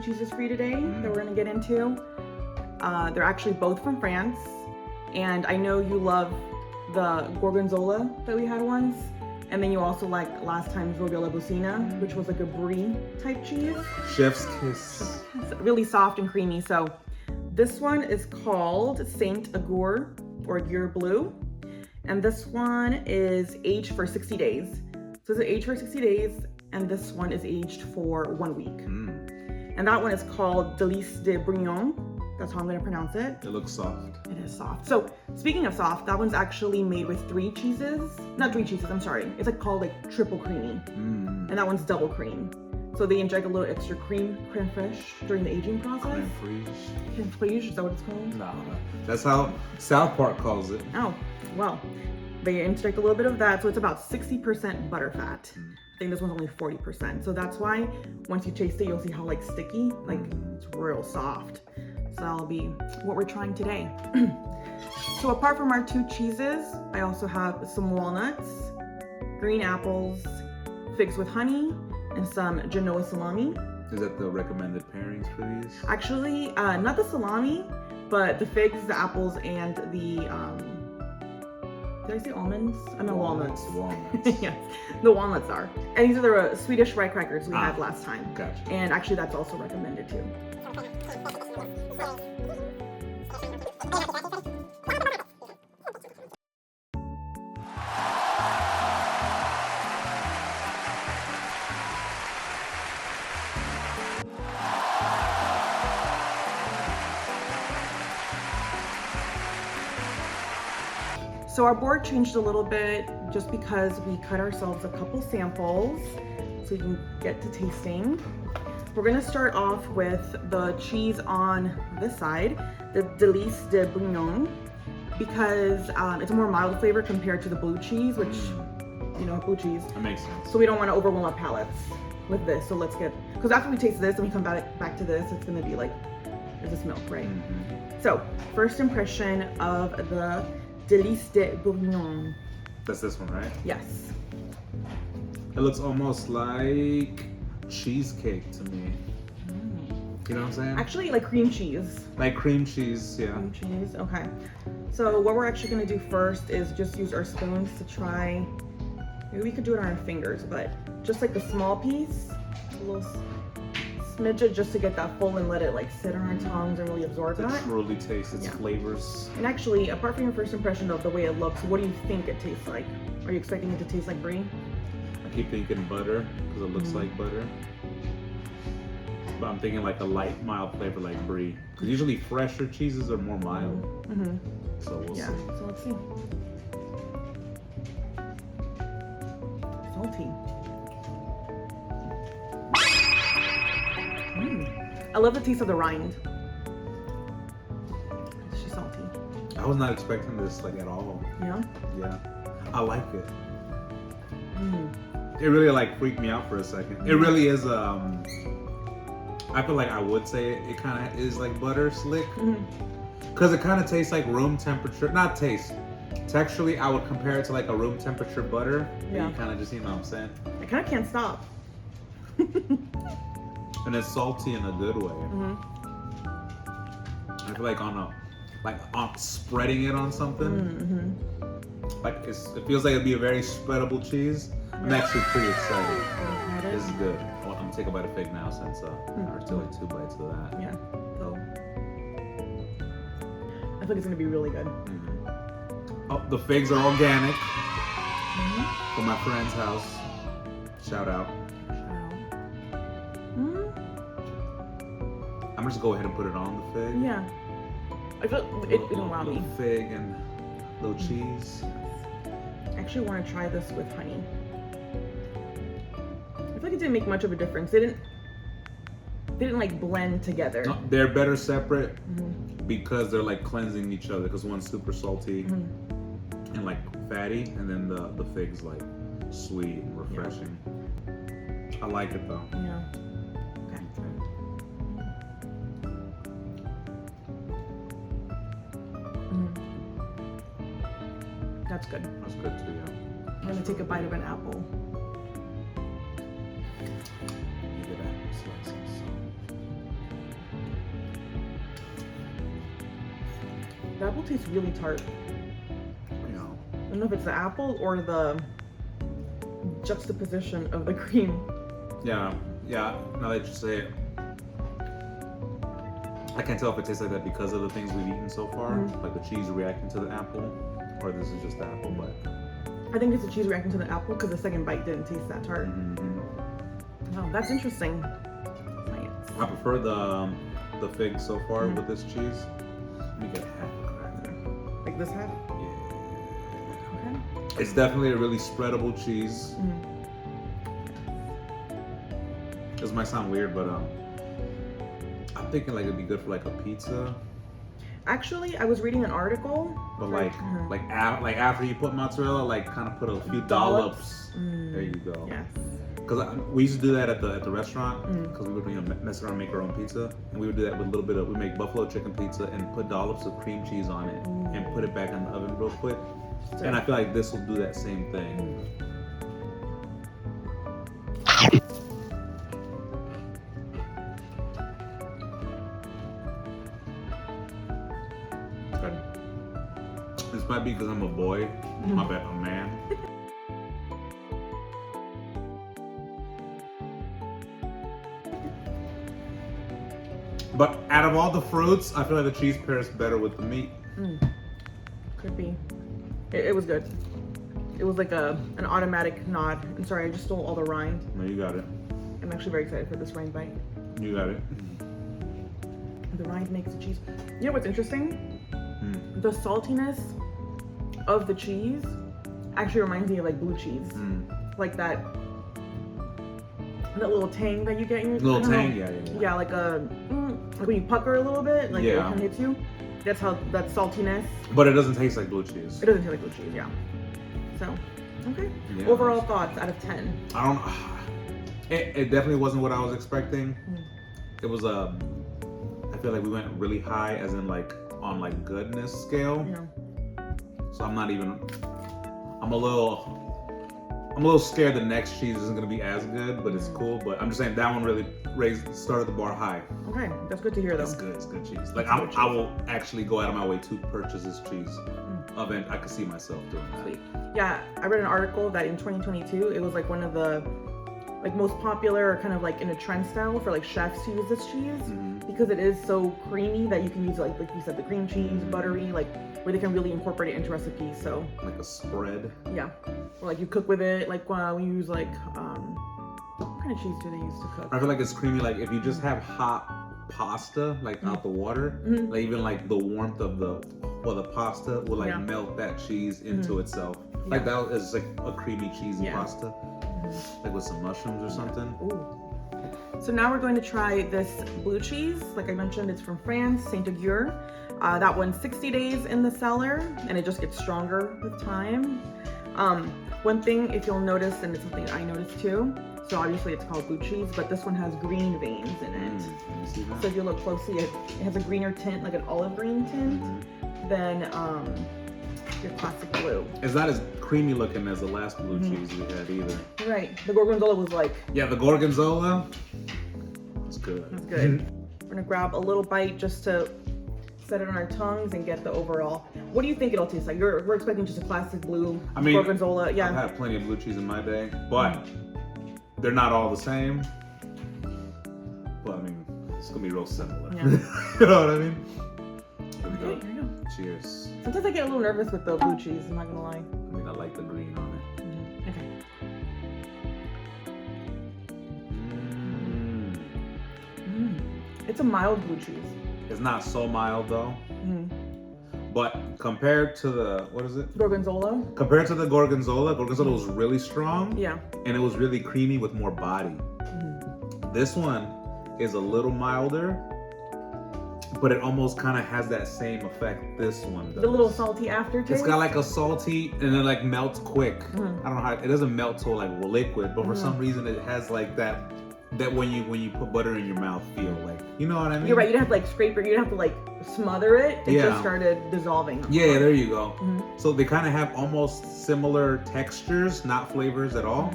cheeses for you today that we're gonna get into. They're actually both from France, and I know you love the gorgonzola that we had once, and then you also liked last time's roviola bucina, which was like a brie type cheese. Chef's kiss. It's really soft and creamy. So this one is called Saint Agur or Agur Blue, and this one is aged for 60 days. So it's aged for 60 days, and this one is aged for 1 week. And that one is called Delice de Bourgogne. That's how I'm gonna pronounce it. It looks soft. It is soft. So speaking of soft, that one's actually made with 3 cheeses. Not 3 cheeses, I'm sorry. It's like called like triple creamy. And that one's double cream. So they inject a little extra creme fraiche during the aging process. Creme fraiche. Creme fraiche, is that what it's called? No, that's how South Park calls it. Oh, well, they inject a little bit of that. So it's about 60% butter fat. I think this one's only 40%. So that's why once you taste it, you'll see how like sticky, like it's real soft. So that'll be what we're trying today. So apart from our 2 cheeses, I also have some walnuts, green apples, figs with honey, and some Genoa salami. Is that the recommended pairings for these? Actually, not the salami, but the figs, the apples, and the, did I say almonds? I meant walnuts. Walnuts. Yes, the walnuts are. And these are the Swedish rye crackers we had last time. Gotcha. And actually that's also recommended too. So our board changed a little bit just because we cut ourselves a couple samples so you can get to tasting. We're gonna start off with the cheese on this side, the Delice de Bourgogne, because it's a more mild flavor compared to the blue cheese, which, you know, blue cheese. That makes sense. So we don't wanna overwhelm our palates with this. So let's get, because after we taste this and we come back to this, it's gonna be like, there's this milk, right? So first impression of the Delice de Bourgogne. That's this one, right? Yes. It looks almost like cheesecake to me. You know what I'm saying? Actually, like cream cheese. Like cream cheese, yeah. Cream cheese, okay. So what we're actually gonna do first is just use our spoons to try, maybe we could do it on our fingers, but just like a small piece, a little smidge just to get that full and let it like sit on our tongues and really absorb To that. truly taste its flavors. And actually, apart from your first impression of the way it looks, what do you think it tastes like? Are you expecting it to taste like brie? I keep thinking butter because it looks like butter. But I'm thinking like a light, mild flavor like brie. Because usually fresher cheeses are more mild. So we'll see. So let's see. Salty. I love the taste of the rind. It's just salty. I was not expecting this like at all. Yeah? Yeah. I like it. It really like freaked me out for a second. It really is I feel like I would say it kind of is like butter slick. Because it kind of tastes like room temperature. Not taste. Texturally, I would compare it to like a room temperature butter. Yeah. You kind of just, you know what I'm saying? I kind of can't stop. And it's salty in a good way. I feel like on spreading it on something. Like it feels like it'd be a very spreadable cheese. I'm actually pretty excited. This is good. I'm gonna take a bite of fig now since there's still like 2 bites of that. Yeah. So I think it's gonna be really good. Oh, the figs are organic from my friend's house. Shout out. I'm just gonna go ahead and put it on the fig. Yeah. I feel it didn't wow me. Little fig and little cheese. I actually want to try this with honey. I feel like it didn't make much of a difference. They didn't like blend together. No, they're better separate because they're like cleansing each other. Because one's super salty and like fatty, and then the fig's like sweet and refreshing. I like it though. Yeah. That's good. That's good too, yeah. I'm gonna take a bite of an apple. Look at that slice of The apple tastes really tart. You know. I don't know if it's the apple or the juxtaposition of the cream. Yeah. Now that you say it, I can't tell if it tastes like that because of the things we've eaten so far, like the cheese reacting to the apple, or this is just the apple. But I think it's the cheese reacting to the apple because the second bite didn't taste that tart. Oh, that's interesting. Science. I prefer the fig so far with this cheese. Let me get half a cracker. Like this half? Yeah. Okay. It's definitely a really spreadable cheese. This might sound weird, but I'm thinking like it'd be good for like a pizza. Actually, I was reading an article. But like after you put mozzarella, like kind of put a few dollops. There you go. Yes. Because we used to do that at the restaurant because we would mess around and make our own pizza, and we would do that with a little bit of, we make buffalo chicken pizza and put dollops of cream cheese on it and put it back in the oven real quick. And I feel like this will do that same thing. Good. This might be because I'm a boy, my bad, a man. But out of all the fruits, I feel like the cheese pairs better with the meat. Could be. It was good. It was like an automatic nod. I'm sorry, I just stole all the rind. No, you got it. I'm actually very excited for this rind bite. You got it. The rind makes the cheese. You know what's interesting? The saltiness of the cheese actually reminds me of like blue cheese. Like that little tang that you get in your Little tang, yeah. Yeah, like when you pucker a little bit, like it kind of hits you. That's how that saltiness. But it doesn't taste like blue cheese. It doesn't taste like blue cheese, yeah. So, okay. Yeah, overall thoughts out of 10. I don't. It definitely wasn't what I was expecting. It was I feel like we went really high, as in like on like goodness scale. Yeah. So I'm not even. I'm a little scared the next cheese isn't gonna be as good, but it's cool. But I'm just saying that one really started the bar high. Okay, that's good to hear though. It's good cheese. Like I will actually go out of my way to purchase this cheese. Event I could see myself doing that. Sweet. Yeah, I read an article that in 2022 it was like one of the like most popular, or kind of like in a trend style for like chefs to use this cheese because it is so creamy that you can use like you said, the cream cheese, buttery, like where they can really incorporate it into recipes. So like a spread. Yeah, or like you cook with it. Like we use like what kind of cheese do they use to cook? I feel like it's creamy. Like if you just have hot pasta, like out the water, like even like the warmth of the pasta will like melt that cheese into itself. Like that is like a creamy cheesy pasta, like with some mushrooms or something. Ooh. So now we're going to try this blue cheese. Like I mentioned, it's from France, Saint Agur. That one's 60 days in the cellar, and it just gets stronger with time. One thing, if you'll notice, and it's something I noticed too, so obviously it's called blue cheese, but this one has green veins in it. Can you see that? So if you look closely, it has a greener tint, like an olive green tint, than your classic blue. It's not as creamy looking as the last blue cheese we had either. Right. The gorgonzola was like... Yeah, the gorgonzola. It's good. That's good. We're gonna grab a little bite just to set it on our tongues and get the overall. What do you think it'll taste like? We're expecting just a classic blue gorgonzola. Yeah. I've had plenty of blue cheese in my day, but they're not all the same. But I mean, it's gonna be real similar. Yeah. You know what I mean? Here we go. Okay, here you go. Cheers. Sometimes I get a little nervous with the blue cheese, I'm not gonna lie. I mean, I like the green on it. Okay. It's a mild blue cheese. It's not so mild though. But compared to the, what is it? Gorgonzola. Compared to the gorgonzola was really strong. Yeah. And it was really creamy with more body. This one is a little milder, but it almost kind of has that same effect this one does. The little salty aftertaste. It's got like a salty, and then like melts quick. I don't know how, it doesn't melt till like liquid, but for some reason it has like that when you put butter in your mouth feel like, you know what I mean? You're right, you don't have to like scrape it, you don't have to like smother it. It just started dissolving. Yeah, there you go. So they kind of have almost similar textures, not flavors at all,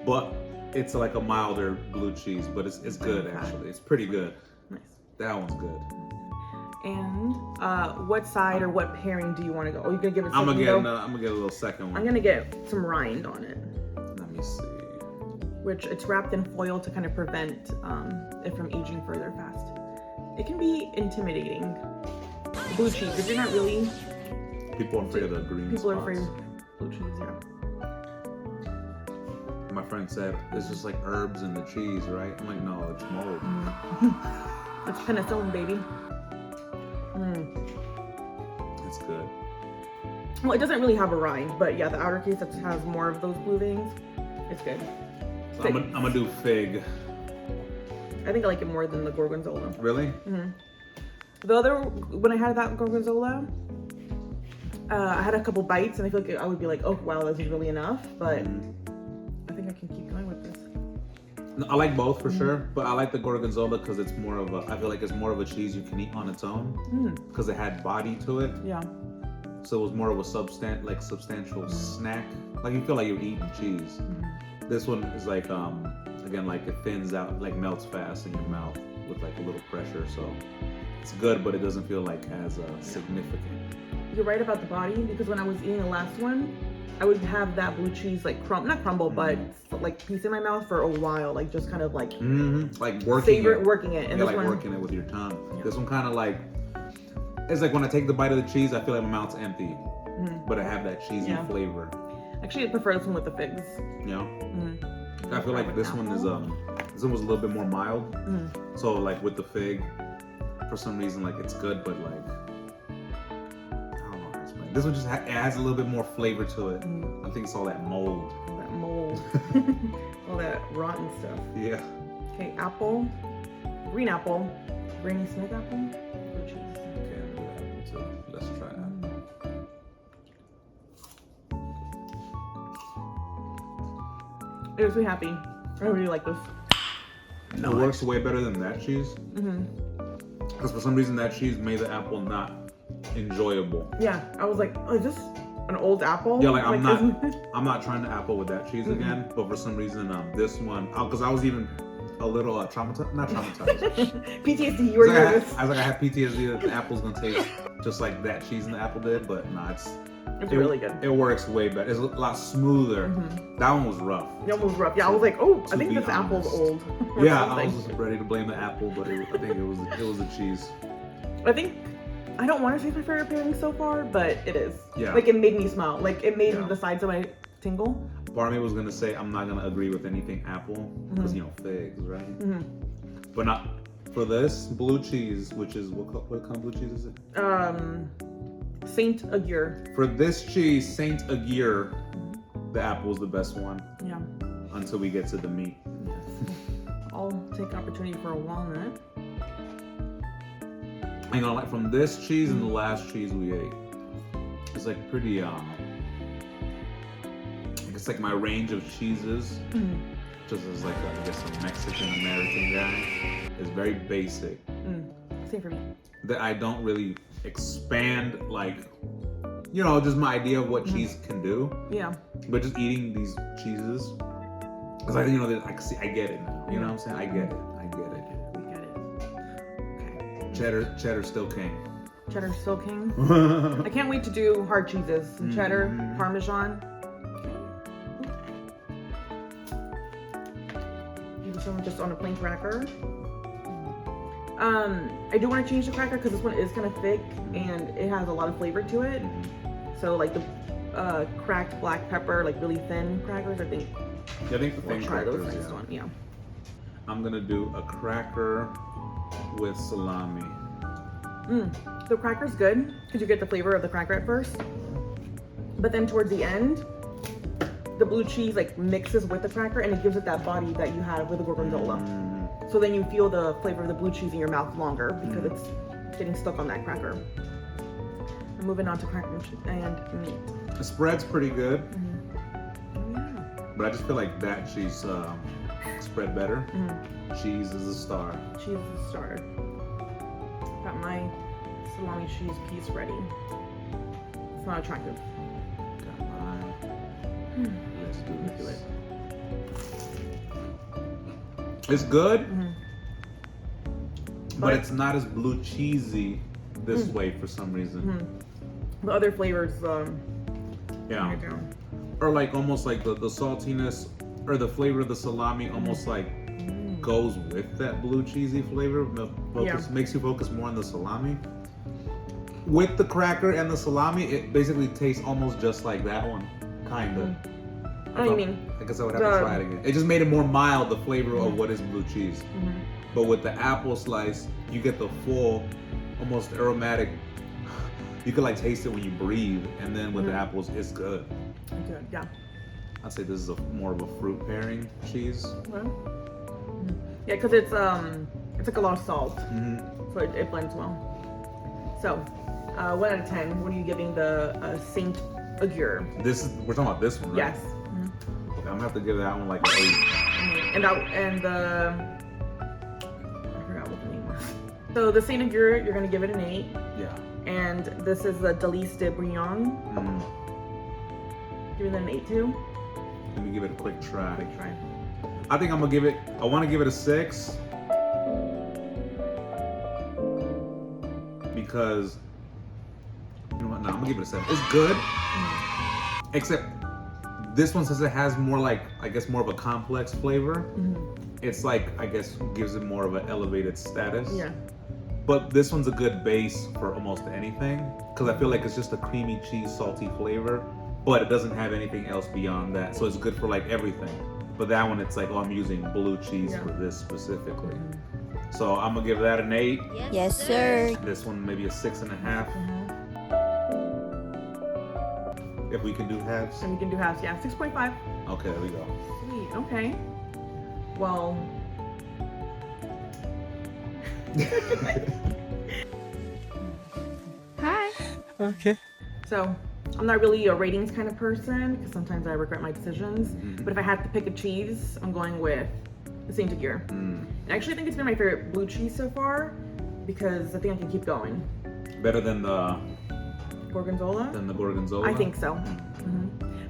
but it's like a milder blue cheese, but it's good actually. It's pretty good. Nice. That one's good. And what side or what pairing do you want to go? Oh, you're gonna give it. I'm gonna get a little second one. I'm gonna get some rind on it. Let me see. Which it's wrapped in foil to kind of prevent it from aging further fast. It can be intimidating. Blue cheese, if you're not really. People are afraid of the green People spots. are afraid of blue cheese, yeah. My friend said it's just like herbs in the cheese, right? I'm like, no, it's mold. It's penicillin, baby. It's good. Well, it doesn't really have a rind, but yeah, the outer case that has more of those blue veins, it's good. So I'm gonna do fig. I think I like it more than the gorgonzola. Really? The other, when I had that gorgonzola, I had a couple bites and I feel like I would be like, oh wow, this is really enough, but I think I can keep going with this. No, I like both for sure, but I like the gorgonzola because it's more of a, I feel like it's more of a cheese you can eat on its own because it had body to it. Yeah. So it was more of a substantial snack. Like you feel like you're eating cheese. This one is like, again, like it thins out, like melts fast in your mouth with like a little pressure. So it's good, but it doesn't feel like as significant. You're right about the body because when I was eating the last one, I would have that blue cheese like not crumble, but like piece in my mouth for a while, like just kind of like like working it. working it. And yeah, this like one, working it with your tongue. This one kind of like, it's like when I take the bite of the cheese, I feel like my mouth's empty, but I have that cheesy flavor. Actually, I prefer this one with the figs. You know, I feel like this one is this one was a little bit more mild. So like with the fig, for some reason, like it's good, but like I don't know how to explain. This one just it has a little bit more flavor to it. I think it's all that mold. That mold, all that rotten stuff. Yeah. Okay, apple, green apple, Granny Smith apple, blue cheese. Okay, I'm gonna do apple too. Let's try apple. It makes me happy. I really like this. It works way better than that cheese. Because for some reason that cheese made the apple not enjoyable. Yeah, I was like, oh, is this an old apple? Yeah, like I'm not trying to apple with that cheese again. But for some reason, this one, because I was even a little traumatized, not traumatized. PTSD, you were nervous. I was like, I have PTSD that the apple's gonna taste just like that cheese and the apple did, but nah, it's really good. It works way better. It's a lot smoother. That one was rough. That one was rough. Yeah, I was like, oh, I think this apple's old. Yeah, I was just ready to blame the apple, but I think it was the cheese. I don't want to say it's my favorite pairing so far, but it is. Yeah. Like it made me smile. Like it made the sides of my tingle. Part of me was gonna say I'm not gonna agree with anything apple because figs, right? But not for this blue cheese, which is what kind of blue cheese is it? Saint Agur. For this cheese, Saint Agur, the apple is the best one. Yeah. Until we get to the meat. I'll take opportunity for a walnut. You know, like from this cheese and the last cheese we ate, it's like pretty it's like my range of cheeses, just as like I guess a Mexican American guy, is very basic. Same for me. That I don't really expand, like, you know, just my idea of what cheese can do. Yeah. But just eating these cheeses, because I, you know, I get it now. You know what I'm saying? I get it. We get it. Okay. Cheddar still king. Cheddar still king. I can't wait to do hard cheeses. Some cheddar, Parmesan. Maybe someone just on a plain cracker. I do want to change the cracker because this one is kind of thick and it has a lot of flavor to it. So like the cracked black pepper, like really thin crackers, I think. Yeah, I think the We'll thin try those crackers, next one. Yeah. I'm gonna do a cracker with salami. The cracker's good because you get the flavor of the cracker at first, but then towards the end, the blue cheese like mixes with the cracker and it gives it that body that you have with the gorgonzola. So then you feel the flavor of the blue cheese in your mouth longer because it's getting stuck on that cracker. I'm moving on to cracker and meat. The spread's pretty good, Oh, yeah. but I just feel like that cheese spread better. Cheese is a star. Cheese is a starter. Got my salami cheese piece ready. It's not attractive. Got mine. Let's do this. It's good, but it's not as blue cheesy this way for some reason. The other flavors, Yeah. I don't. Or like almost like the saltiness or the flavor of the salami almost like goes with that blue cheesy flavor. Makes you focus more on the salami. With the cracker and the salami, it basically tastes almost just like that one, kinda. I know what you mean. I guess I would have to try it again. It just made it more mild, the flavor of what is blue cheese. But with the apple slice, you get the full, almost aromatic. You can like taste it when you breathe, and then with the apples, it's good. Good, yeah. I'd say this is more of a fruit pairing cheese. Okay. Yeah, because it's like a lot of salt, so it blends well. So, 1 out of 10. What are you giving the Saint Agur? We're talking about this one, right? Yes. Okay, I'm gonna have to give that one like an 8. And the I forgot what the name was. So the Saint Agur, you're gonna give it an 8. Yeah. And this is the Delice de Bourgogne. Giving that an 8 too. Let me give it a quick try. Quick try. I think I want to give it a 6. Because, you know what, no, I'm gonna give it a 7. It's good. Except, this one, since it has more like, I guess more of a complex flavor, it's like, I guess, gives it more of an elevated status. Yeah. But this one's a good base for almost anything. Because I feel like it's just a creamy cheese, salty flavor. But it doesn't have anything else beyond that. So it's good for like everything. But that one, it's like, oh, I'm using blue cheese for this specifically. So I'm gonna give that an 8. Yes, sir. This one maybe a 6.5. If we can do halves. And we can do halves, yeah. 6.5. Okay, there we go. Sweet, okay. Well. Hi. Okay. So, I'm not really a ratings kind of person because sometimes I regret my decisions. But if I had to pick a cheese, I'm going with the Saint Agur. And I actually think it's been my favorite blue cheese so far because I think I can keep going. Better than the Gorgonzola? gorgonzola? I think so.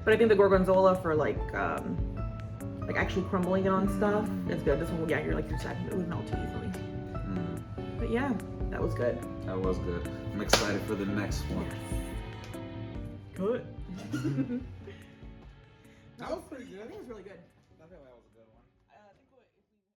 But I think the gorgonzola for like actually crumbling it on stuff is good. This one, yeah, you're like you said, it would melt too easily. But yeah, that was good. That was good. I'm excited for the next one. Good. That was pretty good. I think it was really good. I think that was good.